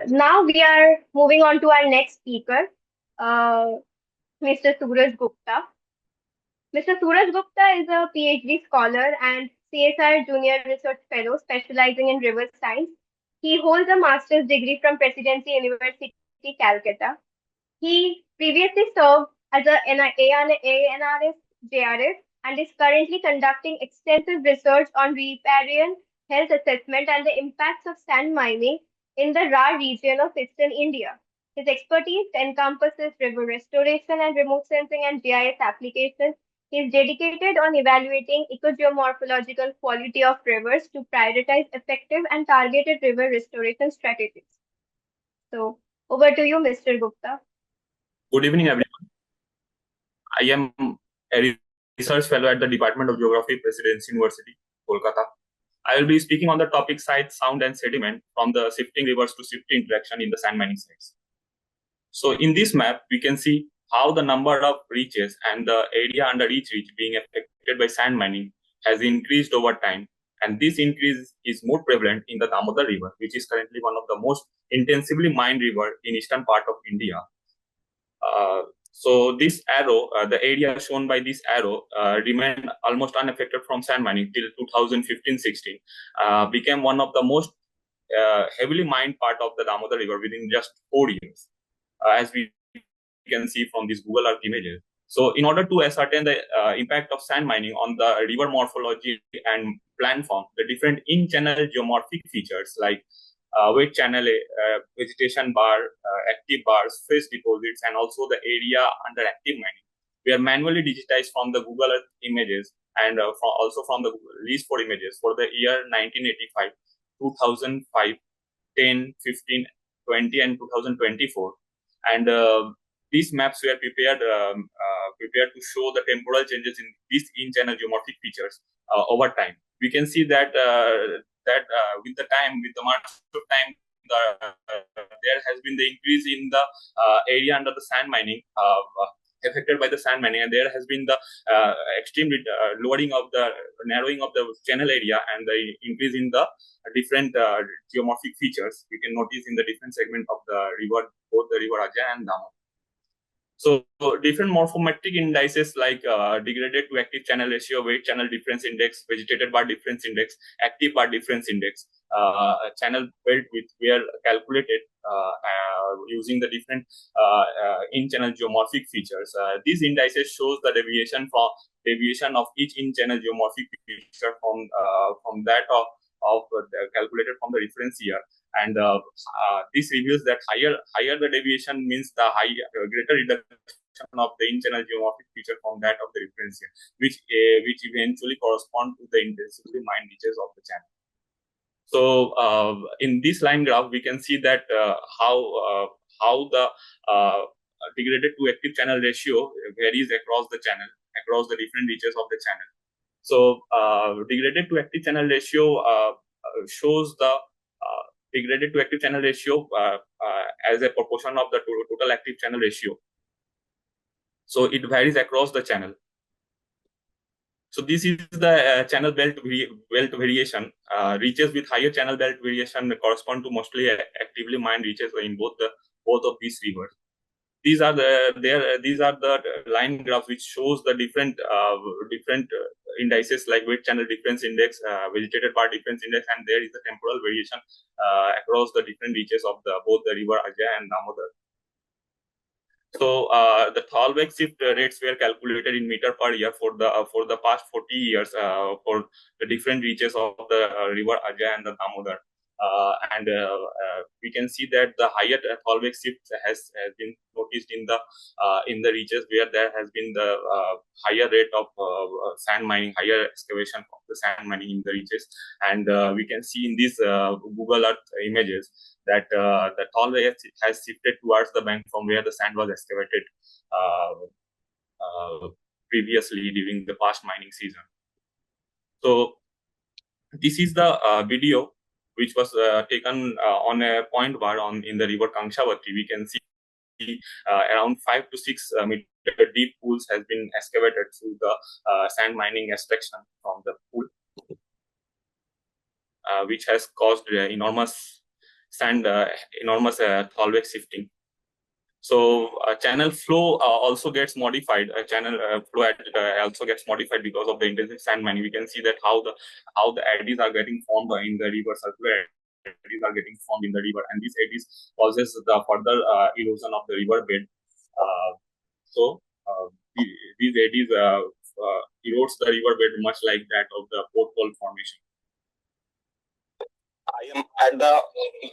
Now we are moving on to our next speaker, uh, Mr. Suraj Gupta. Mr. Suraj Gupta is a PhD scholar and CSR Junior Research Fellow specializing in river science. He holds a master's degree from Presidency University, Calcutta. He previously served as a ANRS JRF and is currently conducting extensive research on riparian health assessment and the impacts of sand mining in the Ra region of eastern India. His expertise encompasses river restoration and remote sensing and GIS applications. He is dedicated on evaluating ecogeomorphological quality of rivers to prioritize effective and targeted river restoration strategies. So, over to you, Mr. Gupta. Good evening, everyone. I am a research fellow at the Department of Geography, Presidency University, Kolkata. I will be speaking on the topic site, sound and sediment from the shifting rivers to shifty interaction in the sand mining sites. So in this map, we can see how the number of reaches and the area under each reach being affected by sand mining has increased over time. And this increase is more prevalent in the Damodar River, which is currently one of the most intensively mined river in eastern part of India. So this arrow, the area shown by this arrow, remained almost unaffected from sand mining till 2015-16, became one of the most heavily mined part of the Damodar River within just 4 years, as we can see from these Google Earth images. So in order to ascertain the impact of sand mining on the river morphology and plant form, the different in-channel geomorphic features like wet channel, vegetation bar, active bars, phase deposits, and also the area under active mining. We are manually digitized from the Google Earth images and also from the list for images for the year 1985, 2005, 10, 15, 20, and 2024. And these maps were prepared to show the temporal changes in these in-channel geomorphic features over time. We can see that with the march of time, there has been the increase in the area under the sand mining affected by the sand mining, and there has been the extreme narrowing of the channel area and the increase in the different geomorphic features we can notice in the different segment of the river, both the river Ajay and Damodar. So different morphometric indices like degraded to active channel ratio, weight channel difference index, vegetated bar difference index, active bar difference index, channel belt width were calculated using the different in-channel geomorphic features. These indices shows the deviation of each in-channel geomorphic feature from that of calculated from the reference year. And this reveals that higher the deviation means the greater reduction of the in-channel geomorphic feature from that of the reference year, which eventually correspond to the intensively mined reaches of the channel. So in this line graph, we can see that how the degraded to active channel ratio varies across the channel, across the different reaches of the channel. So degraded to active channel ratio shows the degraded to active channel ratio as a proportion of the total active channel ratio. So it varies across the channel. So this is the channel belt variation. Reaches with higher channel belt variation correspond to mostly actively mined reaches in both of these rivers. These are the line graphs which shows the different indices like weight channel difference index, vegetated bar difference index, and there is the temporal variation across the different reaches of both the river Ajay and Damodar. So the Thalberg shift rates were calculated in meter per year for the past 40 years for the different reaches of the river Ajay and the Damodar. And we can see that the higher Thalberg shift has been noticed in the reaches where there has been the higher rate of sand mining, higher excavation of the sand mining in the reaches. And we can see in these Google Earth images that the Thalberg has shifted towards the bank from where the sand was excavated previously during the past mining season. So this is the video which was taken on a point bar in the river Kangshavati. We can see around 5 to 6 meter deep pools has been excavated through the sand mining extraction from the pool, which has caused enormous enormous thalweg shifting. So channel flow also gets modified. Channel flow also gets modified because of the intensive sand mining. We can see that how the eddies are getting formed in the river, circular eddies are getting formed in the river, and these eddies causes the further erosion of the river bed. So these eddies erodes the river bed much like that of the porthole formation. I am at the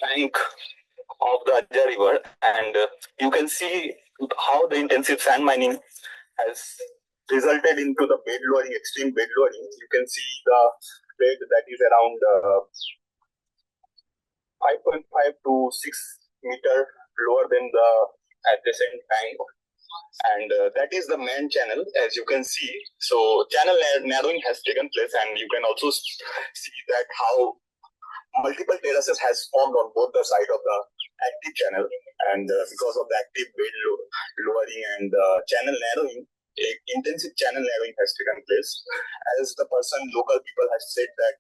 bank of the Ajah River, and you can see how the intensive sand mining has resulted into the bed lowering, extreme bed lowering. You can see the bed that is around 5.5 to 6 meter lower than the adjacent bank, and that is the main channel, as you can see. So channel narrowing has taken place, and you can also see that how multiple terraces has formed on both the side of the active channel, and because of the active bed lowering and channel narrowing, intensive channel narrowing has taken place. As the local people have said that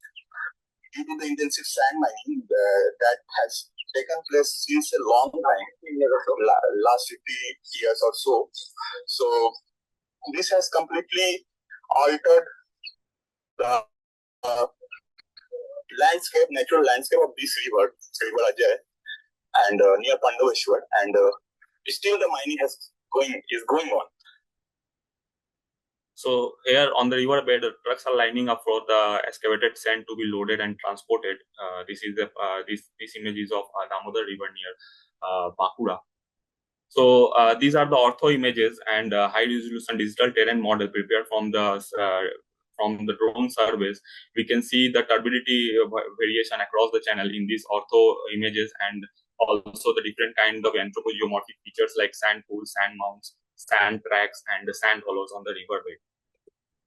due to the intensive sand mining that has taken place since a long time, last 50 years or so. So this has completely altered the natural landscape of this river Ajah, and near Pandaveshwar, and still the mining is going on. So here on the river bed, the trucks are lining up for the excavated sand to be loaded and transported. This is this image is of Damodar River near Bankura. So these are the ortho images and high resolution digital terrain model prepared from the drone surveys. We can see the turbidity variation across the channel in these ortho images, and also the different kind of anthropogeomorphic features like sand pools, sand mounds, sand tracks, and the sand hollows on the riverbed.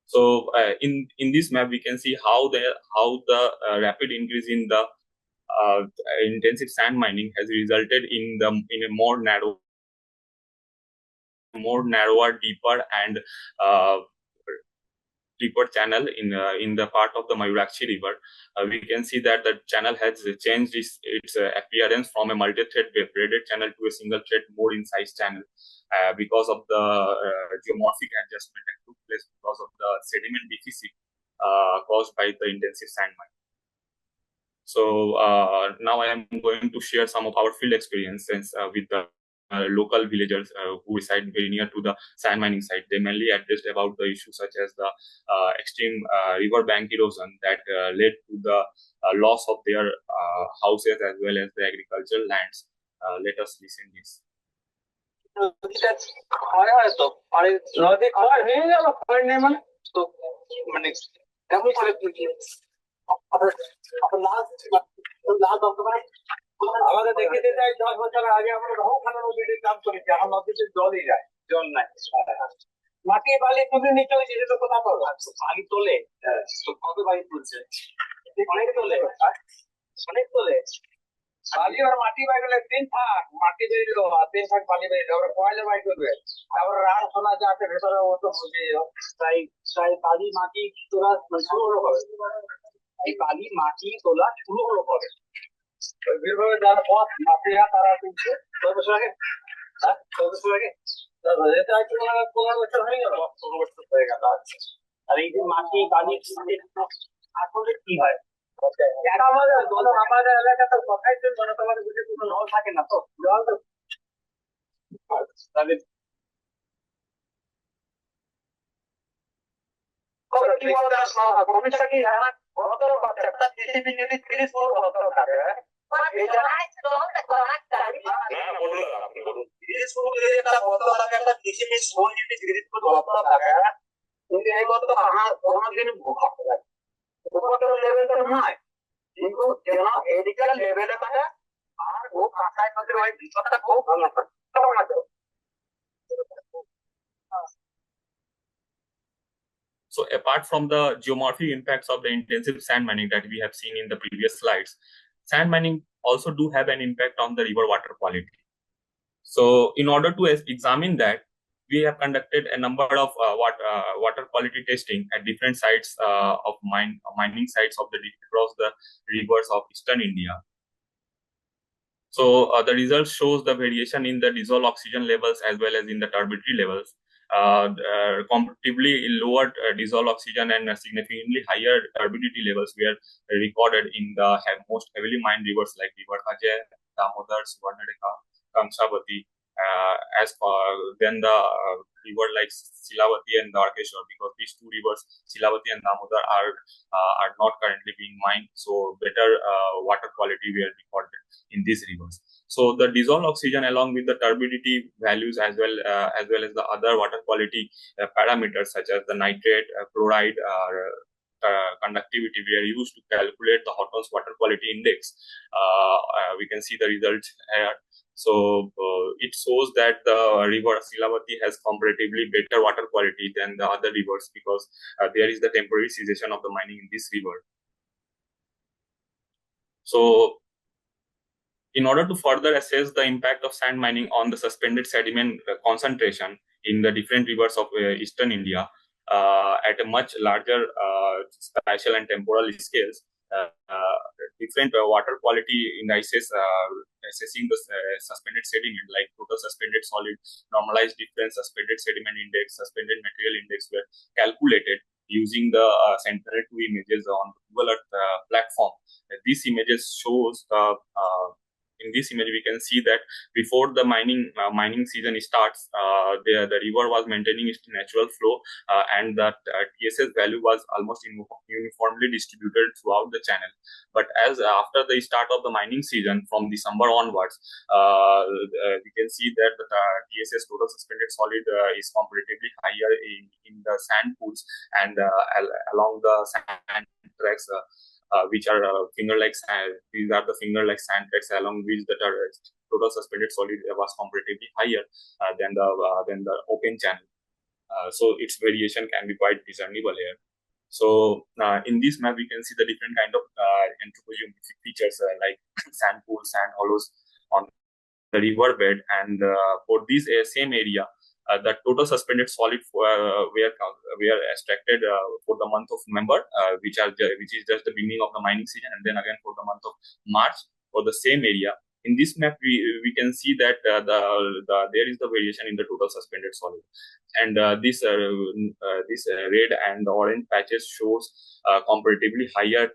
So in this map, we can see how the rapid increase in the intensive sand mining has resulted in a more narrower, deeper, and deeper channel in the part of the Mayurakshi River. We can see that the channel has changed its appearance from a multi-thread braided channel to a single thread more incised channel because of the geomorphic adjustment that took place because of the sediment deficit caused by the intensive sand mining. So now I am going to share some of our field experiences with the local villagers who reside very near to the sand mining site. They mainly addressed about the issues such as the extreme river bank erosion that led to the loss of their houses as well as the agricultural lands. Let us listen this. আমাদের দেখিতে যাই 10 বছর আগে আমরা ওখানে নদীতে কাজ করেছি, এখন নদীতে জলই যায়, জল নাই। মাটি বালি তুলে নিতে হয়েছে, সেটা কোথা পাবো? বালি তোলে, কত বালি তুলছে? অনেক তোলে, অনেক তোলে। বালি আর মাটি বাই গেলে 3 ভাগ মাটি বেরিয়ে আর 3 ভাগ বালি বেরিয়ে, ওরা কয়লা বাই করবে। তারপরে রান সোনা যা আছে ভেতরে ও তো বুঝে তাই বালি মাটি তোলা শুরু হলো কবে? এই বালি মাটি তোলা শুরু হলো কবে? বীরভূমে যারা পথ মাফিয়া তারা তুলছে 6 বছর আগে, 6 বছর আগে, এটা একটু 15 বছর হয়ে গেল, 15 বছর হয়ে গেল। আর এই যে মাটি বালি আসলে কি হয়? আমাদের এলাকাতে কথাই তো জনসমাজে বুঝে কোনো নল থাকে না, তো জল তো তাহলে ভবিষ্যৎ কি বড়তর বাচ্চা একটা টিসিবি যদি 30 ফুট বড়তর থাকে, কিন্তু যেন এদিকে লেভেলে থাকে আর ও কাঁচায় নদীর ওই ভিতরটা খুব ভালো থাকে। So apart from the geomorphic impacts of the intensive sand mining that we have seen in the previous slides, sand mining also do have an impact on the river water quality. So in order to examine that, we have conducted a number of water quality testing at different sites of mining sites of across the rivers of eastern India. So the result shows the variation in the dissolved oxygen levels as well as in the turbidity levels. Comparatively lower dissolved oxygen and significantly higher turbidity levels were recorded in the most heavily mined rivers like River Ajay, Damodar, Suvarnareka, Kamshavati, as then the river like Silavati and Darkeshwar, because these two rivers, Silavati and Damodar, are not currently being mined, so better water quality were recorded in these rivers. So the dissolved oxygen along with the turbidity values as well as the other water quality parameters such as the nitrate, chloride, conductivity were used to calculate the Horton's water quality index. We can see the results here. So it shows that the river Silavati has comparatively better water quality than the other rivers because there is the temporary cessation of the mining in this river. So in order to further assess the impact of sand mining on the suspended sediment concentration in the different rivers of eastern India at a much larger spatial and temporal scales, different water quality indices assessing the suspended sediment like total suspended solid, normalized difference, suspended sediment index, suspended material index were calculated using the Sentinel-2 images on Google Earth platform. These images shows in this image, we can see that before the mining season starts, the river was maintaining its natural flow, and that TSS value was almost uniformly distributed throughout the channel. But as after the start of the mining season, from December onwards, we can see that the TSS total suspended solid is comparatively higher in the sand pools and along the sand tracks. Which are finger-like sand. These are the finger-like sand tracks along which the total suspended solid was comparatively higher than the open channel. So its variation can be quite discernible here. So in this map, we can see the different kind of anthropogenic features like sand pools, sand hollows on the riverbed, and for this same area, the total suspended solid were extracted for the month of November, which is just the beginning of the mining season, and then again for the month of March for the same area. In this map, we can see that there is the variation in the total suspended solid, and this red and orange patches shows comparatively higher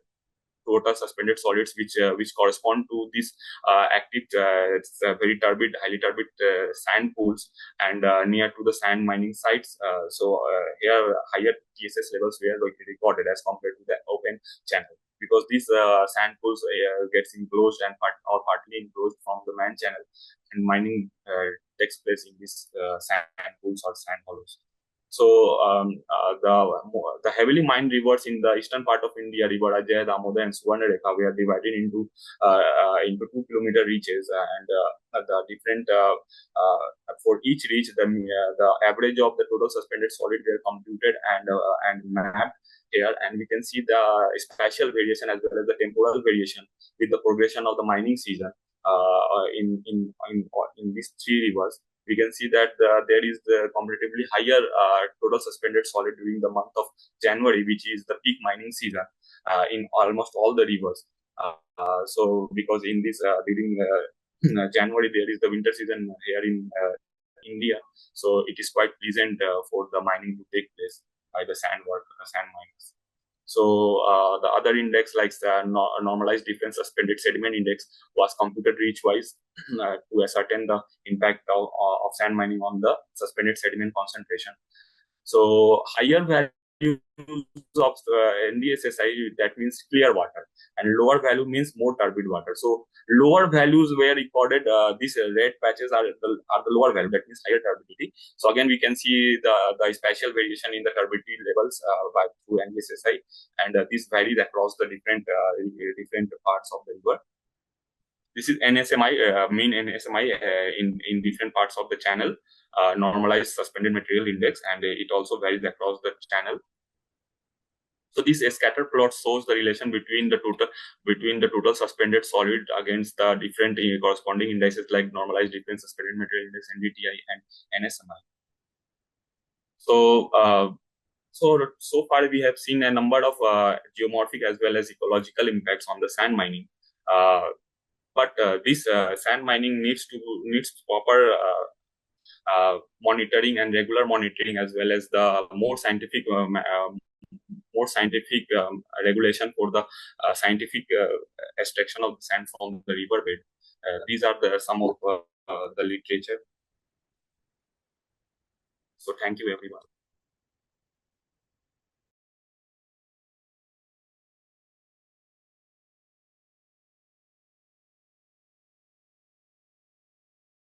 total suspended solids, which correspond to these active, very turbid, highly turbid sand pools and near to the sand mining sites. So here higher TSS levels were recorded as compared to the open channel, because these sand pools gets enclosed and partly enclosed from the man channel, and mining takes place in these sand pools or sand hollows. So the heavily mined rivers in the eastern part of India, River Ajay, Damodar, and Suvarnareka, were divided into 2-kilometer reaches, and the different for each reach, the average of the total suspended solid were computed and mapped here, and we can see the spatial variation as well as the temporal variation with the progression of the mining season in these three rivers. We can see that there is the comparatively higher total suspended solid during the month of January, which is the peak mining season in almost all the rivers. So because in this during January there is the winter season here in India, so it is quite pleasant for the mining to take place by the sand miners. So the other index, like the normalized difference suspended sediment index, was computed reach-wise to ascertain the impact of sand mining on the suspended sediment concentration. So higher values of NDSSI, that means clear water, and lower value means more turbid water. So lower values were recorded. These red patches are the lower value, that means higher turbidity. So again, we can see the spatial variation in the turbidity levels through NDSSI, and this varies across the different parts of the river. This is NSMI, mean NSMI in different parts of the channel, normalized suspended material index, and it also varies across the channel. So this scatter plot shows the relation between the total suspended solid against the different corresponding indices like normalized difference suspended material index, NDTI, and NSMI. So so far we have seen a number of geomorphic as well as ecological impacts on the sand mining. but this sand mining needs proper monitoring and regular monitoring, as well as the more scientific regulation for the scientific extraction of sand from the riverbed. These are some of the literature. So thank you, everyone.